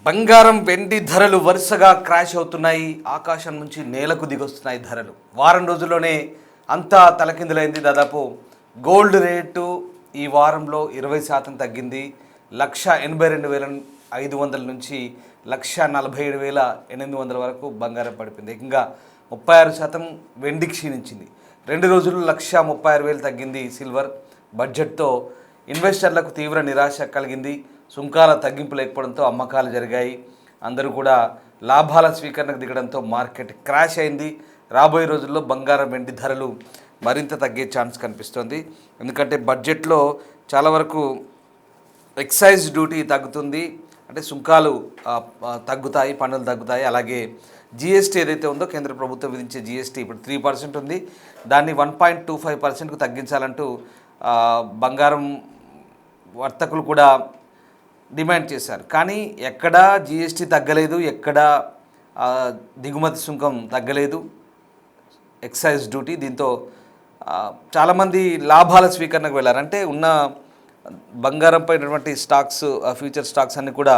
బంగారం వెండి ధరలు వరుసగా క్రాష్ అవుతున్నాయి. ఆకాశం నుంచి నేలకు దిగొస్తున్నాయి ధరలు. వారం రోజుల్లోనే అంతా తలకిందులైంది. దాదాపు గోల్డ్ రేటు ఈ వారంలో 20% తగ్గింది. 1,82,500 నుంచి 1,47,800 వరకు బంగారం పడిపోయింది. ఏకంగా 36% వెండి క్షీణించింది. 2 రోజులు 1,36,000 తగ్గింది సిల్వర్. బడ్జెట్తో ఇన్వెస్టర్లకు తీవ్ర నిరాశ కలిగింది. సుంకాల తగ్గింపు లేకపోవడంతో అమ్మకాలు జరిగాయి. అందరూ కూడా లాభాల స్వీకరణకు దిగడంతో మార్కెట్ క్రాష్ అయింది. రాబోయే రోజుల్లో బంగారం వెండి ధరలు మరింత తగ్గే ఛాన్స్ కనిపిస్తోంది. ఎందుకంటే బడ్జెట్లో చాలా వరకు ఎక్సైజ్ డ్యూటీ తగ్గుతుంది, అంటే సుంకాలు తగ్గుతాయి, పన్నులు తగ్గుతాయి. అలాగే జిఎస్టీ ఏదైతే ఉందో కేంద్ర ప్రభుత్వం విధించే జిఎస్టీ ఇప్పుడు 3% ఉంది, దాన్ని 1.25%కు తగ్గించాలంటూ బంగారం వర్తకులు కూడా డిమాండ్ చేశారు. కానీ ఎక్కడా జిఎస్టీ తగ్గలేదు, ఎక్కడా దిగుమతి సుంకం తగ్గలేదు, ఎక్సైజ్ డ్యూటీ. దీంతో చాలామంది లాభాల స్వీకరణకు వెళ్ళారు. అంటే ఉన్న బంగారంపై ఉన్నటువంటి స్టాక్స్, ఫ్యూచర్ స్టాక్స్ అన్నీ కూడా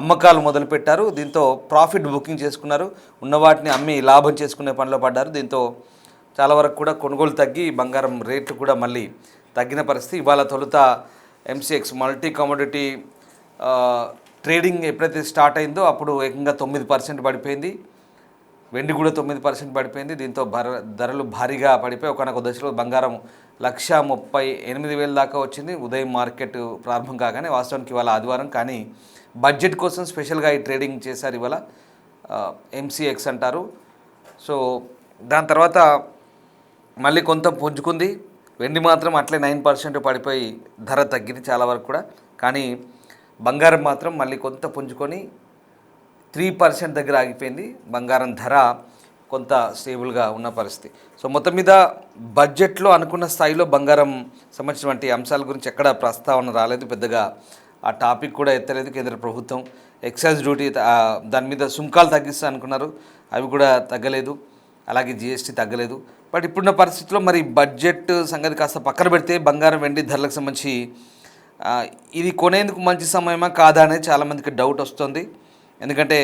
అమ్మకాలు మొదలుపెట్టారు. దీంతో ప్రాఫిట్ బుకింగ్ చేసుకున్నారు, ఉన్న వాటిని అమ్మి లాభం చేసుకునే పనిలో పడ్డారు. దీంతో చాలా వరకు కూడా కొనుగోలు తగ్గి బంగారం రేట్లు కూడా మళ్ళీ తగ్గిన పరిస్థితి. ఇవాళ తొలుత ఎంసీఎక్స్ మల్టీ కమోడిటీ ట్రేడింగ్ ఎప్పుడైతే స్టార్ట్ అయిందో అప్పుడు ఏకంగా 9% పడిపోయింది. వెండి కూడా 9% పడిపోయింది. దీంతో ధరలు భారీగా పడిపోయి ఒకనొక దశలో బంగారం 1,38,000 దాకా వచ్చింది ఉదయం మార్కెట్ ప్రారంభం కాగానే. వాస్తవానికి ఇవాళ ఆదివారం, కానీ బడ్జెట్ కోసం స్పెషల్గా ఈ ట్రేడింగ్ చేశారు ఇవాళ. ఎంసీఎక్స్ అంటారు. సో దాని తర్వాత మళ్ళీ కొంత పుంజుకుంది. వెండి మాత్రం అట్లే 9% పడిపోయి ధర తగ్గింది చాలా వరకు కూడా. కానీ బంగారం మాత్రం మళ్ళీ కొంత పుంజుకొని 3% దగ్గర ఆగిపోయింది. బంగారం ధర కొంత స్టేబుల్గా ఉన్న పరిస్థితి. సో మొత్తం మీద బడ్జెట్లో అనుకున్న స్థాయిలో బంగారం సంబంధించినటువంటి అంశాల గురించి ఎక్కడ ప్రస్తావన రాలేదు, పెద్దగా ఆ టాపిక్ కూడా ఎత్తలేదు కేంద్ర ప్రభుత్వం. ఎక్సైజ్ డ్యూటీ దాని మీద సుంకాలు తగ్గిస్తా అనుకున్నారు, అవి కూడా తగ్గలేదు. అలాగే జిఎస్టీ తగ్గలేదు. బట్ ఇప్పుడున్న పరిస్థితుల్లో మరి బడ్జెట్ సంగతి కాస్త పక్కన పెడితే బంగారం వెండి ధరలకు సంబంధించి ఇది కొనేందుకు మంచి సమయమా కాదా అనేది చాలామందికి డౌట్ వస్తుంది. ఎందుకంటే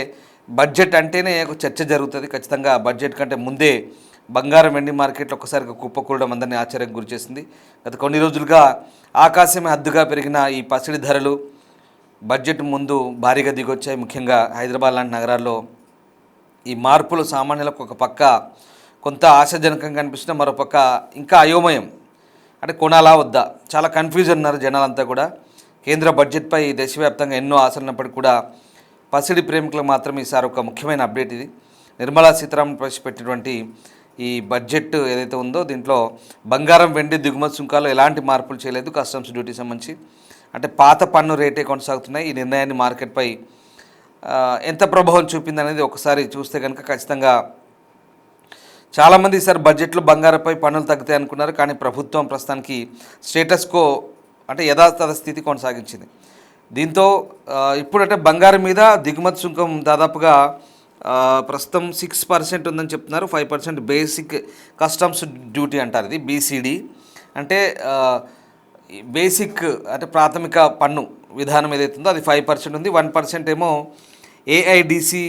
బడ్జెట్ అంటేనే ఒక చర్చ జరుగుతుంది. ఖచ్చితంగా బడ్జెట్ కంటే ముందే బంగారం వెండి మార్కెట్లో ఒక్కసారిగా కుప్పకూడడం అందరినీ ఆశ్చర్యానికి గురిచేసింది. గత కొన్ని రోజులుగా ఆకాశమే హద్దుగా పెరిగిన ఈ పసిడి ధరలు బడ్జెట్ ముందు భారీగా దిగొచ్చాయి. ముఖ్యంగా హైదరాబాద్ లాంటి నగరాల్లో ఈ మార్పులు సామాన్యులకు ఒక పక్క కొంత ఆశాజనకంగా కనిపిస్తున్న, మరోపక్క ఇంకా అయోమయం. అంటే కొనాలా వద్దా, చాలా కన్ఫ్యూజన్ ఉన్నారు జనాలంతా కూడా. కేంద్ర బడ్జెట్పై దేశవ్యాప్తంగా ఎన్నో ఆశలున్నప్పటికీ కూడా పసిడి ప్రేమికులకు మాత్రం ఈసారి ఒక ముఖ్యమైన అప్డేట్ ఇది. నిర్మలా సీతారామన్ ప్రవేశపెట్టినటువంటి ఈ బడ్జెట్ ఏదైతే ఉందో దీంట్లో బంగారం వెండి దిగుమతి సుంకాలు ఎలాంటి మార్పులు చేయలేదు. కస్టమ్స్ డ్యూటీ సంబంధించి అంటే పాత పన్ను రేటే కొనసాగుతున్నాయి. ఈ నిర్ణయాన్ని మార్కెట్పై ఎంత ప్రభావం చూపింది అనేది ఒకసారి చూస్తే కనుక ఖచ్చితంగా చాలామంది ఈసారి బడ్జెట్లో బంగారంపై పన్నులు తగ్గుతాయి అనుకున్నారు. కానీ ప్రభుత్వం ప్రస్తుతానికి స్టేటస్ కో అంటే యథాతథ స్థితి కొనసాగించింది. దీంతో ఇప్పుడంటే బంగారం మీద దిగుమతి సుంకం దాదాపుగా ప్రస్తుతం 6% ఉందని చెప్తున్నారు. 5% బేసిక్ కస్టమ్స్ డ్యూటీ అంటారు, ఇది బీసీడీ. అంటే బేసిక్ అంటే ప్రాథమిక పన్ను విధానం ఏదైతే ఉందో అది 5% ఉంది. 1% ఏమో ఏఐడిసి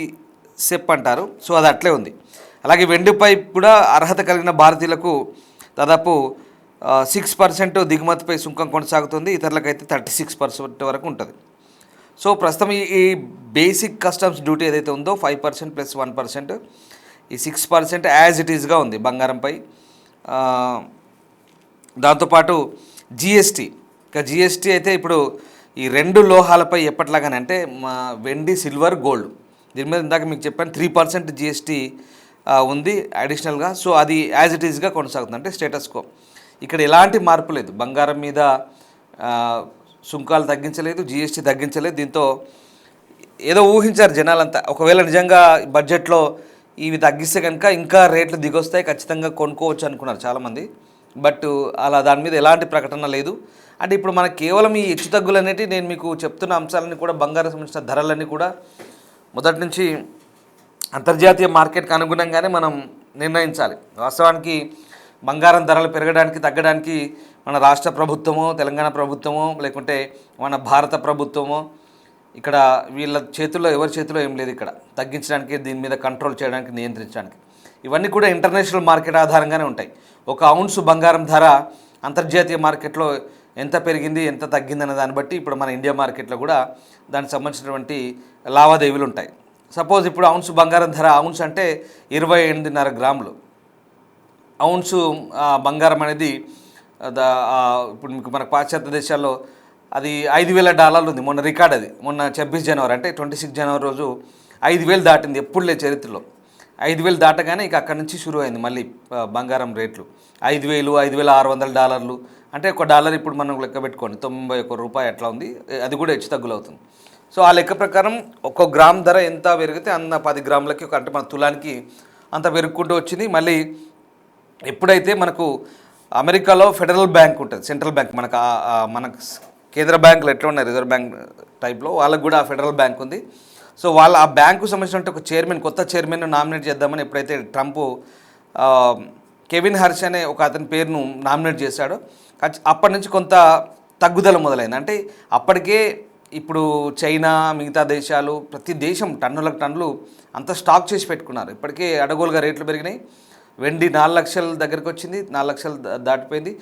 సెప్ అంటారు. సో అది అట్లే ఉంది. అలాగే వెండిపై కూడా అర్హత కలిగిన భారతీయులకు దాదాపు 6% దిగుమతిపై సుంకం కొనసాగుతుంది. ఇతరులకైతే 36% వరకు ఉంటుంది. సో ప్రస్తుతం ఈ బేసిక్ కస్టమ్స్ డ్యూటీ ఏదైతే ఉందో 5% + 1%, ఈ 6% యాజ్ ఇట్ ఈజ్గా ఉంది బంగారంపై. దాంతోపాటు జిఎస్టీ, ఇక జిఎస్టీ అయితే ఇప్పుడు ఈ 2 లోహాలపై ఎప్పటిలాగానే అంటే వెండి, సిల్వర్, గోల్డ్, దీని మీద ఇందాక మీకు చెప్పాను 3% జిఎస్టీ ఉంది అడిషనల్గా. సో అది యాజ్ ఇట్ ఈజ్గా కొనసాగుతుంది, అంటే స్టేటస్ కో. ఇక్కడ ఎలాంటి మార్పు లేదు. బంగారం మీద సుంకాలు తగ్గించలేదు, జిఎస్టీ తగ్గించలేదు. దీంతో ఏదో ఊహించారు జనాలంతా, ఒకవేళ నిజంగా బడ్జెట్లో ఇవి తగ్గిస్తే కనుక ఇంకా రేట్లు దిగొస్తాయి, ఖచ్చితంగా కొనుక్కోవచ్చు అనుకున్నారు చాలామంది. బట్ అలా దాని మీద ఎలాంటి ప్రకటన లేదు. అంటే ఇప్పుడు మనకు కేవలం ఈ హెచ్చు తగ్గులు అనేవి నేను మీకు చెప్తున్న అంశాలన్నీ కూడా బంగారం సంబంధించిన ధరలన్నీ కూడా మొదటి నుంచి అంతర్జాతీయ మార్కెట్కి అనుగుణంగానే మనం నిర్ణయించాలి. వాస్తవానికి బంగారం ధరలు పెరగడానికి తగ్గడానికి మన రాష్ట్ర ప్రభుత్వమో, తెలంగాణ ప్రభుత్వమో, లేకుంటే మన భారత ప్రభుత్వమో ఇక్కడ వీళ్ళ చేతుల్లో ఎవరి చేతిలో ఏం లేదు. ఇక్కడ తగ్గించడానికి, దీని మీద కంట్రోల్ చేయడానికి, నియంత్రించడానికి ఇవన్నీ కూడా ఇంటర్నేషనల్ మార్కెట్ ఆధారంగానే ఉంటాయి. ఒక ఔన్స్ బంగారం ధర అంతర్జాతీయ మార్కెట్లో ఎంత పెరిగింది, ఎంత తగ్గింది అనే దాన్ని బట్టి ఇప్పుడు మన ఇండియా మార్కెట్లో కూడా దానికి సంబంధించినటువంటి లావాదేవీలు ఉంటాయి. సపోజ్ ఇప్పుడు ఔన్స్ బంగారం ధర, ఔన్స్ అంటే 28.5 గ్రాములు ఔన్సు బంగారం అనేది ఇప్పుడు మీకు మన పాశ్చాత్య దేశాల్లో అది $5,000 ఉంది. మొన్న రికార్డ్ అది, మొన్న 26 జనవరి అంటే 26 జనవరి రోజు 5,000 దాటింది. ఎప్పుడు లేదు చరిత్రలో. 5,000 దాటగానే ఇక అక్కడి నుంచి షురూ అయింది మళ్ళీ బంగారం రేట్లు. 5,000, $5,600 అంటే ఒక డాలర్ ఇప్పుడు మనం లెక్క పెట్టుకోండి, 91 రూపాయి అట్లా ఉంది. అది కూడా హెచ్చు తగ్గులు అవుతుంది. సో ఆ లెక్క ప్రకారం ఒక్కో గ్రామ్ ధర ఎంత పెరిగితే అన్న 10 గ్రాములకి అంటే మన తులానికి అంత పెరుగుకుంటూ వచ్చింది. మళ్ళీ ఎప్పుడైతే మనకు అమెరికాలో ఫెడరల్ బ్యాంక్ ఉంటుంది, సెంట్రల్ బ్యాంక్, మనకు కేంద్ర బ్యాంకులు ఎట్లా ఉన్నాయి రిజర్వ్ బ్యాంక్ టైప్లో, వాళ్ళకు కూడా ఆ ఫెడరల్ బ్యాంక్ ఉంది. సో వాళ్ళ ఆ బ్యాంకు సంబంధించిన ఒక చైర్మన్, కొత్త చైర్మన్ నామినేట్ చేద్దామని ఎప్పుడైతే ట్రంప్ కెవిన్ హర్ష్ అనే ఒక అతని పేరును నామినేట్ చేశాడో అప్పటి నుంచి కొంత తగ్గుదల మొదలైంది. అంటే అప్పటికే ఇప్పుడు చైనా, మిగతా దేశాలు, ప్రతి దేశం టన్నులకు టన్నులు అంత స్టాక్ చేసి పెట్టుకున్నారు. ఇప్పటికే అడగోలుగా రేట్లు పెరిగినాయి. వెండి 4 లక్షల దగ్గరికి వచ్చింది, 4 లక్షలు దాటిపోయింది.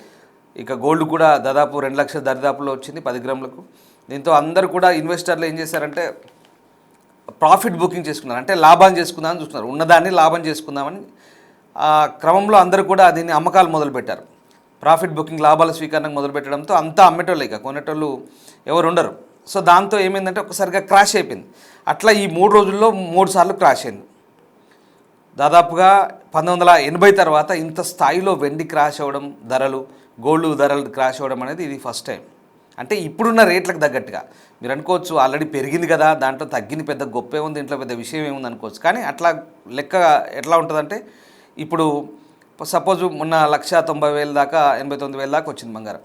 ఇక గోల్డ్ కూడా దాదాపు 2 లక్షల దరిదాపులో వచ్చింది 10 గ్రాములకు. దీంతో అందరూ కూడా ఇన్వెస్టర్లు ఏం చేశారంటే ప్రాఫిట్ బుకింగ్ చేసుకున్నారు, అంటే లాభం చేసుకుందామని చూస్తున్నారు. ఉన్నదాన్ని లాభం చేసుకుందామని క్రమంలో అందరూ కూడా దీన్ని అమ్మకాలు మొదలుపెట్టారు. ప్రాఫిట్ బుకింగ్, లాభాల స్వీకరణకు మొదలుపెట్టడంతో అంతా అమ్మేటోళ్ళు, ఇక కొనేటోళ్ళు ఎవరు ఉండరు. సో దాంతో ఏమైందంటే ఒకసారిగా క్రాష్ అయిపోయింది. అట్లా ఈ 3 రోజుల్లో 3 సార్లు క్రాష్ అయింది. దాదాపుగా 1980 తర్వాత ఇంత స్థాయిలో వెండి క్రాష్ అవ్వడం, ధరలు, గోల్డ్ ధరలు క్రాష్ అవ్వడం అనేది ఇది ఫస్ట్ టైం. అంటే ఇప్పుడున్న రేట్లకు తగ్గట్టుగా మీరు అనుకోవచ్చు, ఆల్రెడీ పెరిగింది కదా, దాంట్లో తగ్గింది, పెద్ద గొప్పే ఉంది, ఇంట్లో పెద్ద విషయం ఏముంది అనుకోవచ్చు. కానీ అట్లా లెక్క ఎట్లా ఉంటుందంటే ఇప్పుడు సపోజ్ మొన్న 1,90,000 దాకా 89,000 దాకా వచ్చింది బంగారం.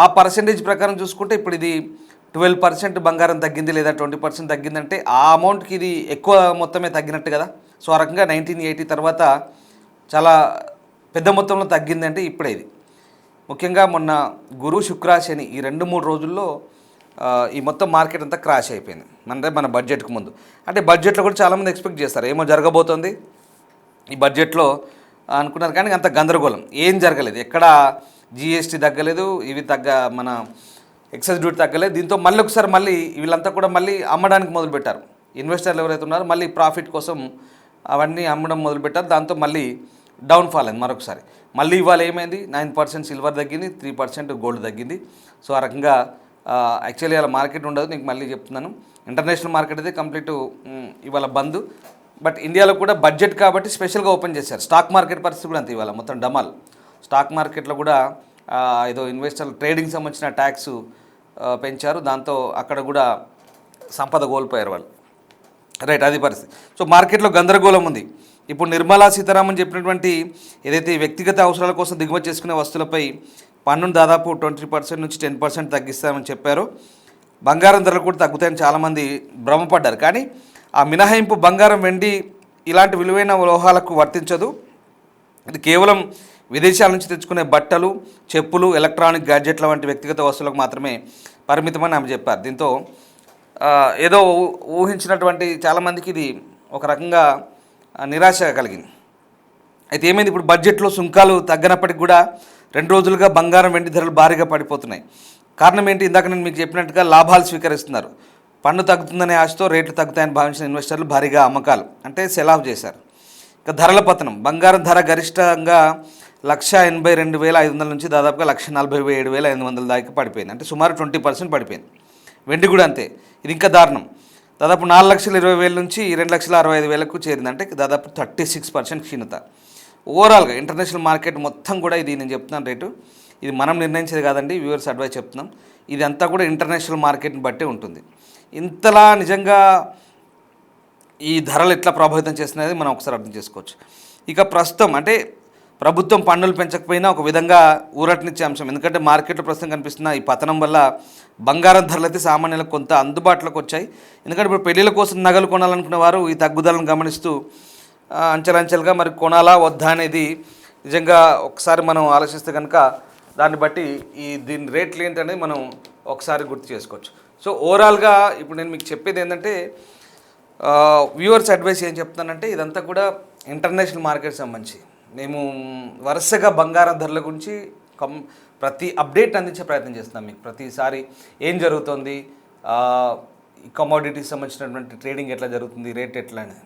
ఆ పర్సెంటేజ్ ప్రకారం చూసుకుంటే ఇప్పుడు ఇది 12% బంగారం తగ్గింది లేదా 20% తగ్గిందంటే ఆ అమౌంట్కి ఇది ఎక్కువ మొత్తమే తగ్గినట్టు కదా. సో ఆ రకంగా 1980 తర్వాత చాలా పెద్ద మొత్తంలో తగ్గిందంటే ఇప్పుడే ఇది. ముఖ్యంగా మొన్న గురు, శుక్ర, శని ఈ 2-3 రోజుల్లో ఈ మొత్తం మార్కెట్ అంతా క్రాష్ అయిపోయింది. అంటే మన బడ్జెట్కి ముందు, అంటే బడ్జెట్లో కూడా చాలామంది ఎక్స్పెక్ట్ చేస్తారు ఏమో జరగబోతోంది ఈ బడ్జెట్లో అనుకున్నారు. కానీ అంత గందరగోళం ఏం జరగలేదు. ఎక్కడ జిఎస్టీ తగ్గలేదు, ఇవి మన ఎక్సైజ్ డ్యూటీ తగ్గలేదు. దీంతో మళ్ళీ ఒకసారి మళ్ళీ వీళ్ళంతా కూడా మళ్ళీ అమ్మడానికి మొదలుపెట్టారు. ఇన్వెస్టర్లు ఎవరైతే ఉన్నారో మళ్ళీ ప్రాఫిట్ కోసం అవన్నీ అమ్మడం మొదలుపెట్టారు. దాంతో మళ్ళీ డౌన్ఫాల్ అయింది మరొకసారి. మళ్ళీ ఇవాళ ఏమైంది, 9% సిల్వర్ తగ్గింది, 3% గోల్డ్ తగ్గింది. సో ఆ రకంగా యాక్చువల్లీ అలా మార్కెట్ ఉండదు, నీకు మళ్ళీ చెప్తున్నాను. ఇంటర్నేషనల్ మార్కెట్ అయితే కంప్లీట్ ఇవాళ బంద్. బట్ ఇండియాలో కూడా బడ్జెట్ కాబట్టి స్పెషల్గా ఓపెన్ చేశారు. స్టాక్ మార్కెట్ పరిస్థితి కూడా అంతే, ఇవాళ మొత్తం డమాల్. స్టాక్ మార్కెట్లో కూడా ఏదో ఇన్వెస్టర్లు ట్రేడింగ్ సంబంధించిన ట్యాక్స్ పెంచారు. దాంతో అక్కడ కూడా సంపద కోల్పోయారు వాళ్ళు. రైట్, అది పరిస్థితి. సో మార్కెట్లో గందరగోళం ఉంది. ఇప్పుడు నిర్మలా సీతారామన్ చెప్పినటువంటి ఏదైతే వ్యక్తిగత అవసరాల కోసం దిగుమతి చేసుకునే వస్తువులపై పన్నును దాదాపు 20% నుంచి 10% తగ్గిస్తామని చెప్పారు. బంగారం ధరలు కూడా తగ్గుతాయని చాలామంది భ్రమపడ్డారు. కానీ ఆ మినహాయింపు బంగారం, వెండి ఇలాంటి విలువైన లోహాలకు వర్తించదు. ఇది కేవలం విదేశాల నుంచి తెచ్చుకునే బట్టలు, చెప్పులు, ఎలక్ట్రానిక్ గ్యాడ్జెట్ల వంటి వ్యక్తిగత వస్తువులకు మాత్రమే పరిమితమని ఆమె చెప్పారు. దీంతో ఏదో ఊహించినటువంటి చాలామందికి ఇది ఒక రకంగా నిరాశ కలిగింది. అయితే ఏమైంది, ఇప్పుడు బడ్జెట్లో సుంకాలు తగ్గనప్పటికి కూడా 2 రోజులుగా బంగారం, వెండి ధరలు భారీగా పడిపోతున్నాయి. కారణం ఏంటి, ఇందాక నేను మీకు చెప్పినట్టుగా లాభాలు స్వీకరిస్తున్నారు. పన్ను తగ్గుతుందనే ఆశతో రేట్లు తగ్గుతాయని భావించిన ఇన్వెస్టర్లు భారీగా అమ్మకాలు అంటే సెల్ ఆఫ్ చేశారు. ఇక ధరల పతనం, బంగారం ధర గరిష్టంగా 1,82,500 నుంచి దాదాపుగా 1,47,500 దాకా పడిపోయింది. అంటే సుమారు 20% పడిపోయింది. వెండి కూడా అంతే, ఇది ఇంకా దారుణం. దాదాపు 4,20,000 నుంచి 2,65,000కు చేరింది. అంటే దాదాపు 36% క్షీణత. ఓవరాల్గా ఇంటర్నేషనల్ మార్కెట్ మొత్తం కూడా ఇది నేను చెప్తున్నాను రేటు, ఇది మనం నిర్ణయించేది కాదండి, వ్యూవర్స్ అడ్వైస్ చెప్తున్నాం. ఇది అంతా కూడా ఇంటర్నేషనల్ మార్కెట్ని బట్టే ఉంటుంది. ఇంతలా నిజంగా ఈ ధరలు ఎట్లా ప్రభావితం చేస్తున్నది మనం ఒకసారి అర్థం చేసుకోవచ్చు. ఇక ప్రస్తుతం అంటే ప్రభుత్వం పన్నులు పెంచకపోయినా ఒక విధంగా ఊరటనిచ్చే అంశం. ఎందుకంటే మార్కెట్లో ప్రస్తుతం కనిపిస్తున్న ఈ పతనం వల్ల బంగారం ధరలు అయితే సామాన్యులకు కొంత అందుబాటులోకి వచ్చాయి. ఎందుకంటే ఇప్పుడు పెళ్లిళ్ళ కోసం నగలు కొనాలనుకునే వారు ఈ తగ్గుదలను గమనిస్తూ అంచెలంచెలుగా మరి కొనాలా వద్దా అనేది నిజంగా ఒకసారి మనం ఆలోచిస్తే కనుక దాన్ని బట్టి దీని రేట్లు ఏంటనేది మనం ఒకసారి గుర్తు చేసుకోవచ్చు. సో ఓవరాల్గా ఇప్పుడు నేను మీకు చెప్పేది ఏంటంటే వ్యూవర్స్ అడ్వైస్ ఏం చెప్తానంటే ఇదంతా కూడా ఇంటర్నేషనల్ మార్కెట్ సంబంధించి మేము వరుసగా బంగారం ధరల గురించి ప్రతి అప్డేట్ అందించే ప్రయత్నం చేస్తున్నాం మీకు. ప్రతిసారి ఏం జరుగుతుంది, కమోడిటీస్ సంబంధించినటువంటి ట్రేడింగ్ ఎట్లా జరుగుతుంది, రేట్ ఎట్లా అనేది.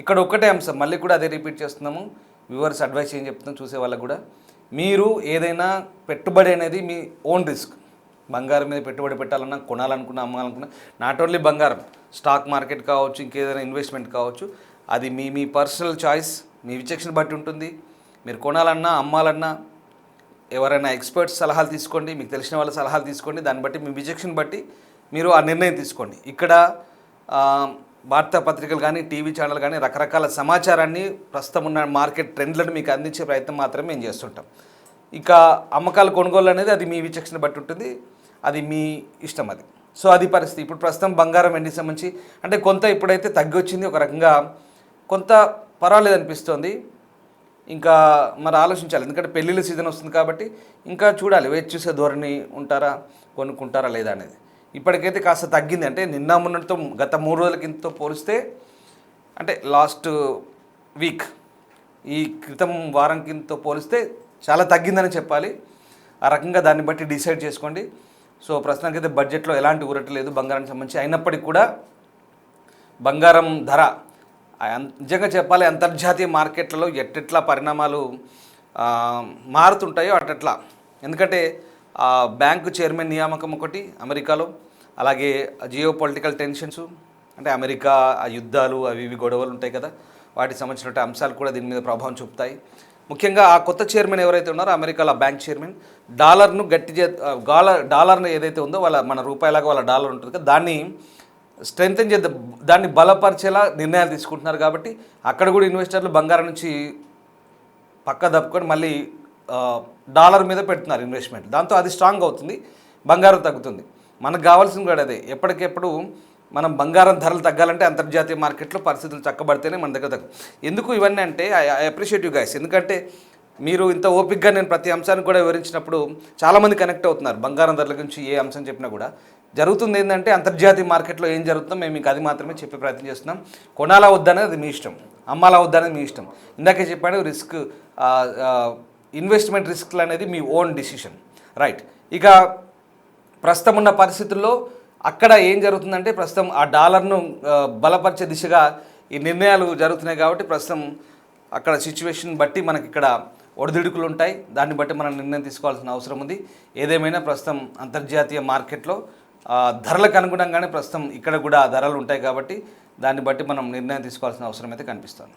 ఇక్కడ ఒక్కటే అంశం, మళ్ళీ కూడా అదే రిపీట్ చేస్తున్నాము. వ్యూవర్స్ అడ్వైస్ ఏం చెప్తున్నాం చూసే వాళ్ళకు కూడా, మీరు ఏదైనా పెట్టుబడి అనేది మీ ఓన్ రిస్క్. బంగారం మీద పెట్టుబడి పెట్టాలన్నా, కొనాలనుకున్నా, అమ్మాలనుకున్నా, నాట్ ఓన్లీ బంగారం, స్టాక్ మార్కెట్ కావచ్చు, ఇంకేదైనా ఇన్వెస్ట్మెంట్ కావచ్చు, అది మీ పర్సనల్ చాయిస్, మీ విచక్షణ బట్టి ఉంటుంది. మీరు కొనాలన్నా, అమ్మాలన్నా ఎవరైనా ఎక్స్పర్ట్స్ సలహాలు తీసుకోండి, మీకు తెలిసిన వాళ్ళ సలహాలు తీసుకోండి. దాన్ని బట్టి మీ విచక్షణ బట్టి మీరు ఆ నిర్ణయం తీసుకోండి. ఇక్కడ వార్తాపత్రికలు కానీ, టీవీ ఛానల్ కానీ రకరకాల సమాచారాన్ని, ప్రస్తుతం ఉన్న మార్కెట్ ట్రెండ్లను మీకు అందించే ప్రయత్నం మాత్రమే మేము చేస్తుంటాం. ఇక అమ్మకాలు కొనుగోలు అనేది అది మీ విచక్షణ బట్టి ఉంటుంది, అది మీ ఇష్టం అది. సో అది పరిస్థితి. ఇప్పుడు ప్రస్తుతం బంగారం వెండికి సంబంధించి అంటే కొంత ఇప్పుడైతే తగ్గి వచ్చింది, ఒక రకంగా కొంత పర్వాలేదు అనిపిస్తుంది. ఇంకా మరి ఆలోచించాలి, ఎందుకంటే పెళ్ళిళ్ళ సీజన్ వస్తుంది కాబట్టి ఇంకా చూడాలి, వేచి చూసే ధోరణి ఉంటారా, కొనుక్కుంటారా లేదా అనేది. ఇప్పటికైతే కాస్త తగ్గింది, అంటే నిన్న మొన్నటితో గత 3 రోజుల కిందతో పోలిస్తే, అంటే లాస్ట్ వీక్ ఈ క్రితం వారం కిందతో పోలిస్తే చాలా తగ్గిందని చెప్పాలి. ఆ రకంగా దాన్ని బట్టి డిసైడ్ చేసుకోండి. సో ప్రస్తుతానికైతే బడ్జెట్లో ఎలాంటి ఊరట లేదు బంగారానికి సంబంధించి. అయినప్పటికీ కూడా బంగారం ధర నిజంగా చెప్పాలి, అంతర్జాతీయ మార్కెట్లలో ఎట్టెట్లా పరిణామాలు మారుతుంటాయో అట్టట్లా. ఎందుకంటే బ్యాంకు చైర్మన్ నియామకం ఒకటి అమెరికాలో, అలాగే జియో పొలిటికల్ టెన్షన్స్, అంటే అమెరికా ఆ యుద్ధాలు అవి ఇవి గొడవలు ఉంటాయి కదా, వాటికి సంబంధించిన అంశాలు కూడా దీని మీద ప్రభావం చూపుతాయి. ముఖ్యంగా ఆ కొత్త చైర్మన్ ఎవరైతే ఉన్నారో అమెరికాలో బ్యాంక్ చైర్మన్, డాలర్ను డాలర్ను ఏదైతే ఉందో మన రూపాయలాగా వాళ్ళ డాలర్ ఉంటుంది కదా, దాన్ని స్ట్రెంగ్తెన్ చేద్దాం, దాన్ని బలపరిచేలా నిర్ణయాలు తీసుకుంటున్నారు. కాబట్టి అక్కడ కూడా ఇన్వెస్టర్లు బంగారం నుంచి పక్క దప్పుకొని మళ్ళీ డాలర్ మీద పెడుతున్నారు ఇన్వెస్ట్మెంట్. దాంతో అది స్ట్రాంగ్ అవుతుంది, బంగారం తగ్గుతుంది. మనకు కావాల్సింది కూడా అదే, ఎప్పటికెప్పుడు మనం బంగారం ధరలు తగ్గాలంటే అంతర్జాతీయ మార్కెట్లో పరిస్థితులు చక్కబడితేనే మన దగ్గర ఎందుకు ఇవన్నీ అంటే ఐ అప్రిషియేట్ యూ గైస్. ఎందుకంటే మీరు ఇంత ఓపిక్గా నేను ప్రతి అంశాన్ని కూడా వివరించినప్పుడు చాలామంది కనెక్ట్ అవుతున్నారు. బంగారం ధరల గురించి ఏ అంశం చెప్పినా కూడా జరుగుతుంది ఏంటంటే అంతర్జాతీయ మార్కెట్లో ఏం జరుగుతుందో మేము మీకు అది మాత్రమే చెప్పే ప్రయత్నం చేస్తున్నాం. కొనాలా వద్దనేది అది మీ ఇష్టం, అమ్మాలా వద్దనేది మీ ఇష్టం. ఇందాకే చెప్పాను, రిస్క్ ఇన్వెస్ట్మెంట్ రిస్క్లు అనేది మీ ఓన్ డిసిషన్, రైట్. ఇక ప్రస్తుతం ఉన్న పరిస్థితుల్లో అక్కడ ఏం జరుగుతుందంటే, ప్రస్తుతం ఆ డాలర్ను బలపరిచే దిశగా ఈ నిర్ణయాలు జరుగుతున్నాయి. కాబట్టి ప్రస్తుతం అక్కడ సిచ్యువేషన్ బట్టి మనకి ఇక్కడ ఒడిదుడుకులు ఉంటాయి, దాన్ని బట్టి మనం నిర్ణయం తీసుకోవాల్సిన అవసరం ఉంది. ఏదేమైనా ప్రస్తుతం అంతర్జాతీయ మార్కెట్లో ధరలకు అనుగుణంగానే ప్రస్తుతం ఇక్కడ కూడా ధరలు ఉంటాయి. కాబట్టి దాన్ని బట్టి మనం నిర్ణయం తీసుకోవాల్సిన అవసరం అయితే కనిపిస్తుంది.